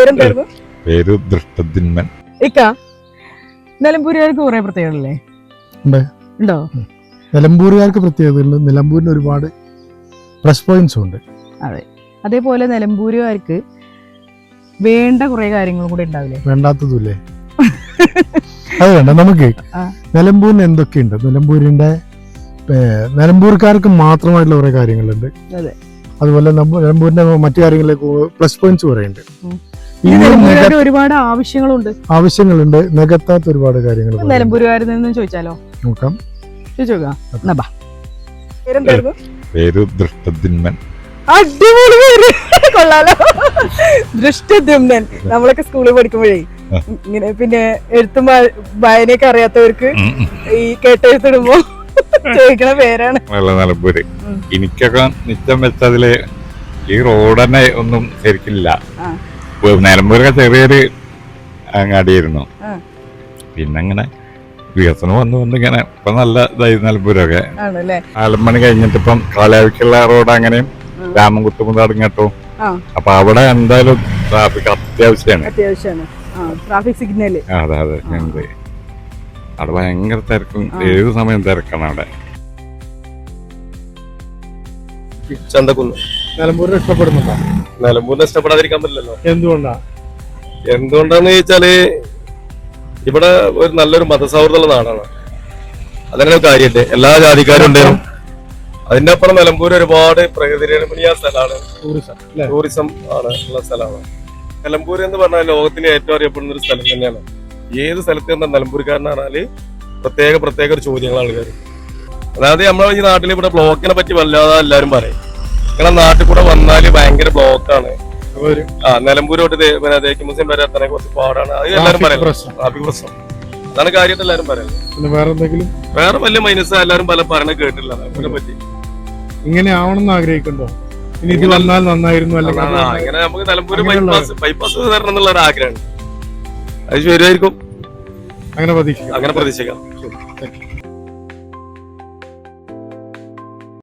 പേരെന്തായിരുന്നു? പേര് ദൃഷ്ടദിന്മൻ. ഇക്ക നിലമ്പൂരുകാർക്ക് കുറെ പ്രത്യേകതകളല്ലേ ഉണ്ടോ? നിലമ്പൂരുകാർക്ക് പ്രത്യേകതയുണ്ട്. നിലമ്പൂരിന് ഒരുപാട് പ്ലസ് പോയിന്റ്സും ഉണ്ട്. അതെ, അതേപോലെ നിലമ്പൂരുകാർക്ക് വേണ്ട കുറെ കാര്യങ്ങളും കൂടെ ഉണ്ടാവില്ലേ? വേണ്ടാത്തതുമില്ലേ? അത് വേണ്ട. നമുക്ക് നിലമ്പൂരിന് എന്തൊക്കെയുണ്ട്? നിലമ്പൂർക്കാർക്ക് മാത്രമായിട്ടുള്ള കുറെ കാര്യങ്ങളുണ്ട്. അതുപോലെ നിലമ്പൂരിന്റെ മറ്റു കാര്യങ്ങളിലേക്ക് പ്ലസ് പോയിന്റ്സ് പറയുന്നുണ്ട്. ഒരുപാട് ആവശ്യങ്ങളുണ്ട്, നികത്താത്ത ഒരുപാട് കാര്യങ്ങൾ. നിലമ്പൂരുകാരിൽ നിന്നും ചോദിച്ചാലോ? നോക്കാം, പേര് ദൃഷ്ടദിന്മൻ. അടിപൊളി പേര്, കൊള്ളാലോ. ദൃഷ്ടദിമ്നൻ. നമ്മളൊക്കെ സ്കൂളിൽ പഠിക്കുമ്പോഴേ ഇങ്ങനെ പിന്നെ എഴുത്തും വായനയൊക്കെ അറിയാത്തവർക്ക് ഈ കേട്ടെഴുത്തിടുമ്പോ ചോദിക്കണ പേരാണ് നിലമ്പൂര്. എനിക്കൊക്കെ നിശ്ചയം വെച്ചതില് ഈ റോഡ് തന്നെ ഒന്നും ശരിക്കില്ല. നിലമ്പൂരൊക്കെ ചെറിയൊരു അങ്ങാടിയായിരുന്നു. പിന്നെ അങ്ങനെ വികസനം വന്ന് ഇങ്ങനെ ഇപ്പൊ നല്ല ഇതായി നിലമ്പൂരൊക്കെ. 4 മണി കഴിഞ്ഞിട്ട് ഇപ്പം കാലാവിക്കുള്ള റോഡ് അങ്ങനെയും രാമൻകുത്ത് മുതൽ ഇങ്ങോട്ടും. അപ്പൊ അവിടെ എന്തായാലും ട്രാഫിക് അത്യാവശ്യമാണ്. അതെ അതെ. അവിടെ ഭയങ്കര തിരക്കും, ഏത് സമയം തിരക്കാണ് അവിടെ. ചന്തക്കുന്ന്. നിലമ്പൂരിനെ ഇഷ്ടപ്പെടുന്നുണ്ടോ? നിലമ്പൂരിനെ ഇഷ്ടപ്പെടാതിരിക്കാൻ പറ്റില്ലല്ലോ. എന്തുകൊണ്ടാന്ന് ചോദിച്ചാല് ഇവിടെ ഒരു നല്ലൊരു മതസൗഹൃദമുള്ള നാടാണ്. അതന്നെ കാര്യല്ലേ, എല്ലാ ജാതിക്കാരും ഉണ്ടായിരുന്നു. അതിന്റെ അപ്പുറം നിലമ്പൂർ ഒരുപാട് പ്രകൃതിരമണീയ സ്ഥലമാണ്, ടൂറിസം ആണ് ഉള്ള സ്ഥലമാണ്. നിലമ്പൂർ എന്ന് പറഞ്ഞാൽ ലോകത്തിലെ ഏറ്റവും അറിയപ്പെടുന്ന ഒരു സ്ഥലം തന്നെയാണ്. ഏത് സ്ഥലത്ത് നിന്ന നിലമ്പൂർക്കാരന് പറഞ്ഞാല് പ്രത്യേക ഒരു ചോദ്യങ്ങൾ ആൾക്കാർ. അതായത് നമ്മളെ ഈ നാട്ടിൽ ഇവിടെ ബ്ലോക്കിനെ പറ്റി വല്ലാതെ എല്ലാവരും പറയും. നിങ്ങളെ നാട്ടിൽ കൂടെ വന്നാല് ഭയങ്കര ബ്ലോക്കാണ്. നിലമ്പൂരോട്ട് തേക്ക് മുസ്ലിം വരെ എത്താനെ കുറച്ച് പാടാണ്. അത് എല്ലാവരും പറയുന്നത് ട്രാഫിക് പ്രശ്നം. അതാണ് കാര്യമായിട്ട് എല്ലാവരും പറയുന്നത്. വേറെ വലിയ മൈനസ് എല്ലാവരും പല പറയണ കേട്ടില്ല അതിനെ പറ്റി. ഇങ്ങനെ ആവണമെന്ന് ആഗ്രഹിക്കുന്നുണ്ടോ? ഇനി ഇത് വന്നാൽ നന്നായിരുന്നു. അങ്ങനെ നമുക്ക് നിലമ്പൂർ ബൈപ്പാസ് തരണം എന്നുള്ള ഒരു ആഗ്രഹമാണ്. അത് ശരിയായിരിക്കും. അങ്ങനെ പ്രതീക്ഷിക്കാം.